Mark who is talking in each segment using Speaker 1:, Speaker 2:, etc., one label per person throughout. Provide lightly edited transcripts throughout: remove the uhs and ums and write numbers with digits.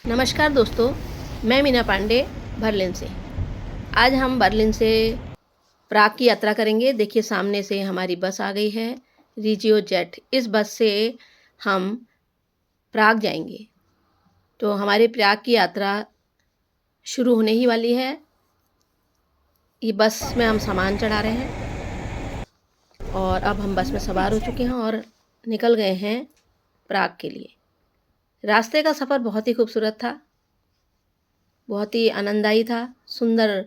Speaker 1: नमस्कार दोस्तों, मैं मीना पांडे बर्लिन से। आज हम बर्लिन से प्राग की यात्रा करेंगे। देखिए सामने से हमारी बस आ गई है, रिजियो जेट। इस बस से हम प्राग जाएंगे। तो हमारी प्राग की यात्रा शुरू होने ही वाली है। ये बस में हम सामान चढ़ा रहे हैं और अब हम बस में सवार हो चुके हैं और निकल गए हैं प्राग के लिए। रास्ते का सफ़र बहुत ही खूबसूरत था, बहुत ही आनंददायी था। सुंदर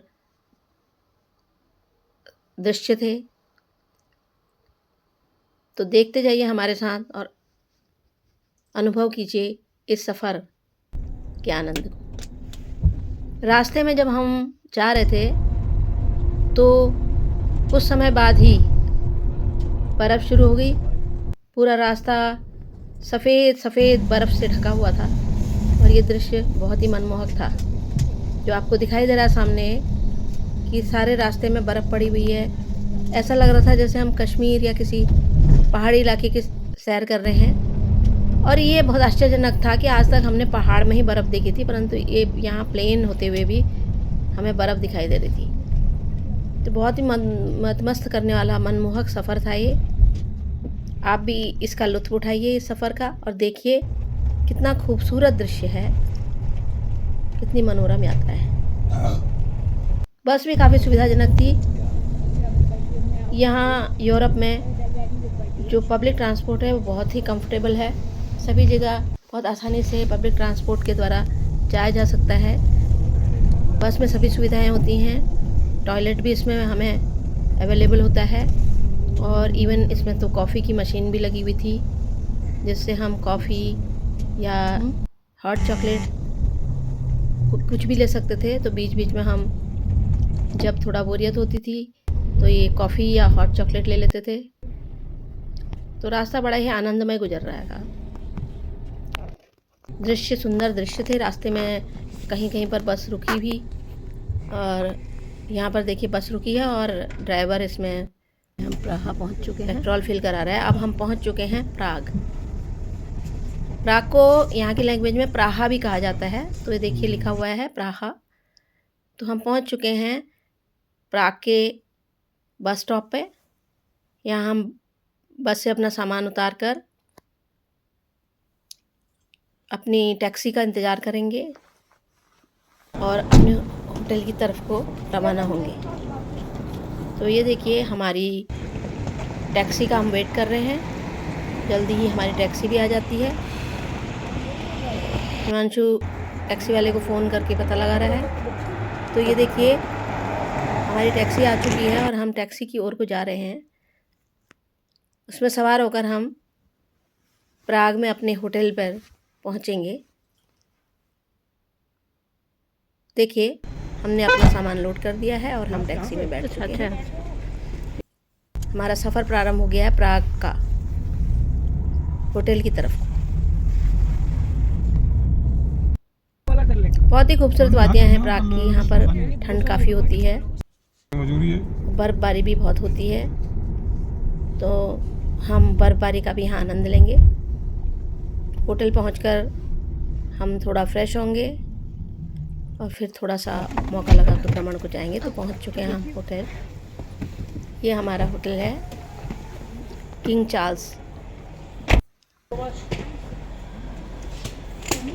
Speaker 1: दृश्य थे। तो देखते जाइए हमारे साथ और अनुभव कीजिए इस सफ़र के आनंद को। रास्ते में जब हम जा रहे थे तो कुछ समय बाद ही बर्फ़ शुरू हो गई। पूरा रास्ता सफ़ेद सफ़ेद बर्फ़ से ढका हुआ था और ये दृश्य बहुत ही मनमोहक था। जो आपको दिखाई दे रहा है सामने कि सारे रास्ते में बर्फ़ पड़ी हुई है। ऐसा लग रहा था जैसे हम कश्मीर या किसी पहाड़ी इलाके की सैर कर रहे हैं। और ये बहुत आश्चर्यजनक था कि आज तक हमने पहाड़ में ही बर्फ़ देखी थी, परंतु ये यहाँ प्लेन होते हुए भी हमें बर्फ़ दिखाई दे रही थी। तो बहुत ही मतमस्त करने वाला मनमोहक सफ़र था ये। आप भी इसका लुत्फ़ उठाइए इस सफ़र का और देखिए कितना खूबसूरत दृश्य है, कितनी मनोरम यात्रा है। बस भी काफ़ी सुविधाजनक थी। यहाँ यूरोप में जो पब्लिक ट्रांसपोर्ट है वो बहुत ही कंफर्टेबल है। सभी जगह बहुत आसानी से पब्लिक ट्रांसपोर्ट के द्वारा जाया जा सकता है। बस में सभी सुविधाएं होती हैं। टॉयलेट भी इसमें हमें अवेलेबल होता है और इवन इसमें तो कॉफ़ी की मशीन भी लगी हुई थी, जिससे हम कॉफ़ी या हॉट चॉकलेट कुछ भी ले सकते थे। तो बीच बीच में हम जब थोड़ा बोरियत होती थी तो ये कॉफ़ी या हॉट चॉकलेट ले लेते थे। तो रास्ता बड़ा ही आनंदमय गुजर रहा था। दृश्य सुंदर दृश्य थे। रास्ते में कहीं कहीं पर बस रुकी भी और यहाँ पर देखिए बस रुकी है और ड्राइवर इसमें हम प्राग पहुँच चुके हैं, पेट्रोल फिल करा रहा है। अब हम पहुँच चुके हैं प्राग। प्राग को यहाँ की लैंग्वेज में प्राहा भी कहा जाता है। तो ये देखिए लिखा हुआ है प्राहा। तो हम पहुँच चुके हैं प्राग के बस स्टॉप पे। यहाँ हम बस से अपना सामान उतार कर अपनी टैक्सी का इंतज़ार करेंगे और अपने होटल की तरफ को रवाना होंगे। तो ये देखिए हमारी टैक्सी का हम वेट कर रहे हैं। जल्दी ही हमारी टैक्सी भी आ जाती है। हिमांशु टैक्सी वाले को फ़ोन करके पता लगा रहा है। तो ये देखिए हमारी टैक्सी आ चुकी है और हम टैक्सी की ओर को जा रहे हैं। उसमें सवार होकर हम प्राग में अपने होटल पर पहुंचेंगे। देखिए हमने अपना सामान लोड कर दिया है और हम टैक्सी में बैठ चुके हैं। हमारा सफ़र प्रारंभ हो गया है प्राग का, होटल की तरफ। बहुत ही खूबसूरत वादियाँ हैं प्राग की। यहाँ पर ठंड काफ़ी होती है, बर्फ़बारी भी बहुत होती है। तो हम बर्फ़बारी का भी यहाँ आनंद लेंगे। होटल पहुँचकर हम थोड़ा फ्रेश होंगे और फिर थोड़ा सा मौका लगा कर भ्रमण को जाएंगे। तो पहुँच चुके हैं हम होटल। ये हमारा होटल है किंग चार्ल्स।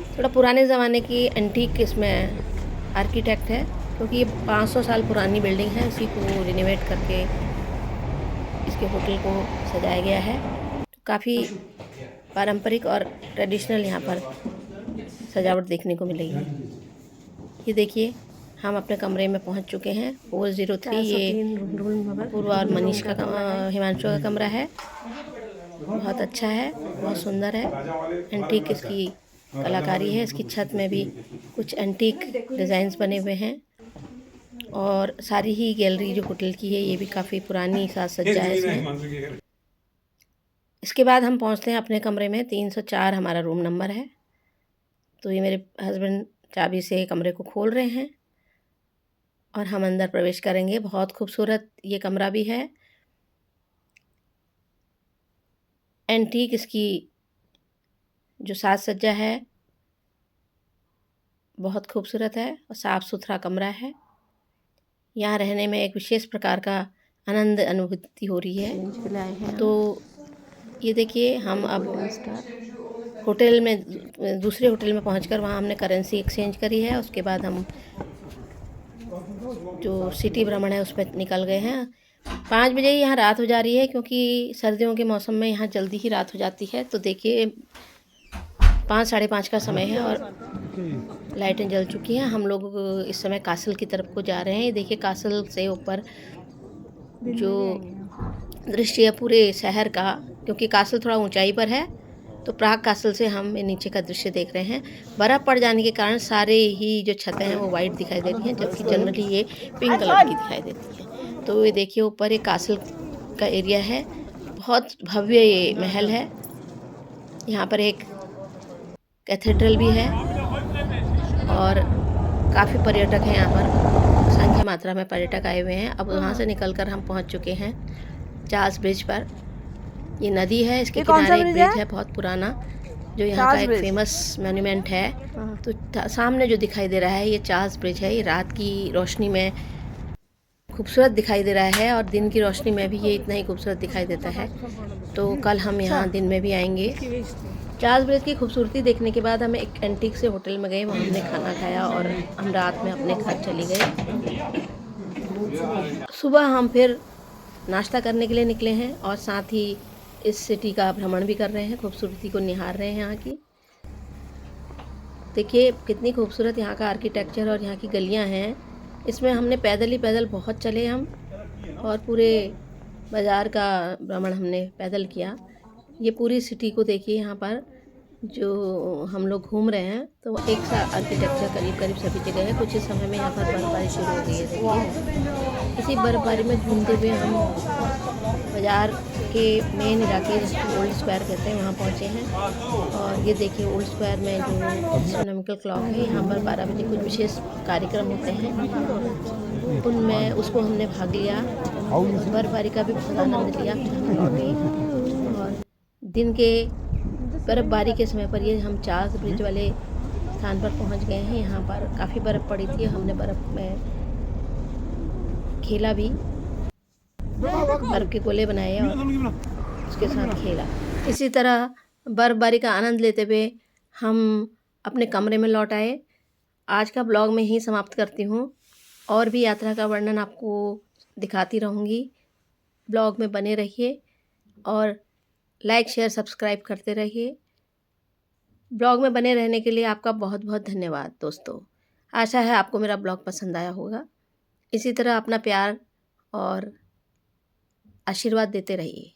Speaker 1: थोड़ा पुराने ज़माने की एंटीक इसमें आर्किटेक्ट है, क्योंकि ये 500 साल पुरानी बिल्डिंग है। इसी को रिनोवेट करके इसके होटल को सजाया गया है। तो काफ़ी पारंपरिक और ट्रेडिशनल यहाँ पर सजावट देखने को मिलेगी। ये देखिए हम अपने कमरे में पहुँच चुके हैं 403। ये पूर्वा और मनीष का हिमांशु का कमरा है। बहुत अच्छा है, बहुत सुंदर है। एंटीक इसकी कलाकारी है। इसकी छत में भी कुछ एंटीक डिज़ाइंस बने हुए हैं और सारी ही गैलरी जो होटल की है ये भी काफ़ी पुरानी साज सज्जा है इसमें। इसके बाद हम पहुंचते हैं अपने कमरे में। 304 हमारा रूम नंबर है। तो ये मेरे हस्बैंड चाबी से कमरे को खोल रहे हैं और हम अंदर प्रवेश करेंगे। बहुत खूबसूरत ये कमरा भी है। एंटीक इसकी जो साज सज्जा है बहुत खूबसूरत है और साफ़ सुथरा कमरा है। यहाँ रहने में एक विशेष प्रकार का आनंद अनुभूति हो रही है। तो ये देखिए, हम अब होटल में दूसरे होटल में पहुंचकर वहाँ हमने करेंसी एक्सचेंज करी है। उसके बाद हम जो सिटी भ्रमण है उस पर निकल गए हैं। 5 बजे यहाँ रात हो जा रही है, क्योंकि सर्दियों के मौसम में यहाँ जल्दी ही रात हो जाती है। तो देखिए 5 साढ़े 5 का समय है और लाइटें जल चुकी हैं। हम लोग इस समय कासल की तरफ को जा रहे हैं। देखिए कासल से ऊपर जो दृश्य है पूरे शहर का, क्योंकि कासल थोड़ा ऊंचाई पर है, तो प्राग कासल से हम नीचे का दृश्य देख रहे हैं। बर्फ़ पड़ जाने के कारण सारे ही जो छतें हैं वो वाइट दिखाई दे रही हैं, जबकि जनरली ये पिंक कलर की दिखाई देती हैं। तो ये देखिए ऊपर एक कासल का एरिया है, बहुत भव्य ये महल है। यहाँ पर एक कैथेड्रल भी है और काफ़ी पर्यटक हैं यहाँ पर, संख्या मात्रा में पर्यटक आए हुए हैं। अब वहाँ से निकलकर हम पहुँच चुके हैं चार्ल्स ब्रिज पर। ये नदी है, इसके किनारे एक ब्रिज है बहुत पुराना, जो यहाँ का एक फेमस मॉन्यूमेंट है। तो सामने जो दिखाई दे रहा है ये चार्ल्स ब्रिज है। ये रात की रोशनी में खूबसूरत दिखाई दे रहा है और दिन की रोशनी में भी ये इतना ही खूबसूरत दिखाई देता है। तो कल हम यहाँ दिन में भी आएंगे। चार्ल्स ब्रिज की खूबसूरती देखने के बाद हम एक एंटीक से होटल में गए, वहाँ हमने खाना खाया और हम रात में अपने घर चले गए। सुबह हम फिर नाश्ता करने के लिए निकले हैं और साथ ही इस सिटी का भ्रमण भी कर रहे हैं, खूबसूरती को निहार रहे हैं यहाँ की। देखिए कितनी खूबसूरत यहाँ का आर्किटेक्चर और यहाँ की गलियाँ हैं। इसमें हमने पैदल बहुत चले हम, और पूरे बाज़ार का भ्रमण हमने पैदल किया। ये पूरी सिटी को देखिए, यहाँ पर जो हम लोग घूम रहे हैं तो एक सा आर्किटेक्चर करीब सभी जगह है। कुछ इस समय में यहाँ पर बर्फ़बारी शुरू हो गई है। देखिए इसी बर्फ़बारी में घूमते हुए हम बाज़ार के मेन इलाके जिसको ओल्ड स्क्वायर कहते हैं वहाँ पहुँचे हैं। और ये देखिए ओल्ड स्क्वायर में जो एस्ट्रोनॉमिकल क्लॉक है, यहाँ पर 12 बजे कुछ विशेष कार्यक्रम होते हैं, उनमें उसको हमने भाग लिया। बर्फ़बारी का भी बहुत आनंद लिया। और दिन के बर्फ़बारी के समय पर ये हम चार्ल्स ब्रिज वाले स्थान पर पहुंच गए हैं। यहाँ पर काफ़ी बर्फ़ पड़ी थी, हमने बर्फ़ में खेला भी, बर्फ़ के गोले बनाए और उसके साथ खेला। इसी तरह बर्फ़बारी का आनंद लेते हुए हम अपने कमरे में लौट आए। आज का ब्लॉग में ही समाप्त करती हूँ, और भी यात्रा का वर्णन आपको दिखाती रहूँगी। ब्लॉग में बने रहिए और लाइक शेयर सब्सक्राइब करते रहिए। ब्लॉग में बने रहने के लिए आपका बहुत बहुत धन्यवाद दोस्तों। आशा है आपको मेरा ब्लॉग पसंद आया होगा। इसी तरह अपना प्यार और आशीर्वाद देते रहिए।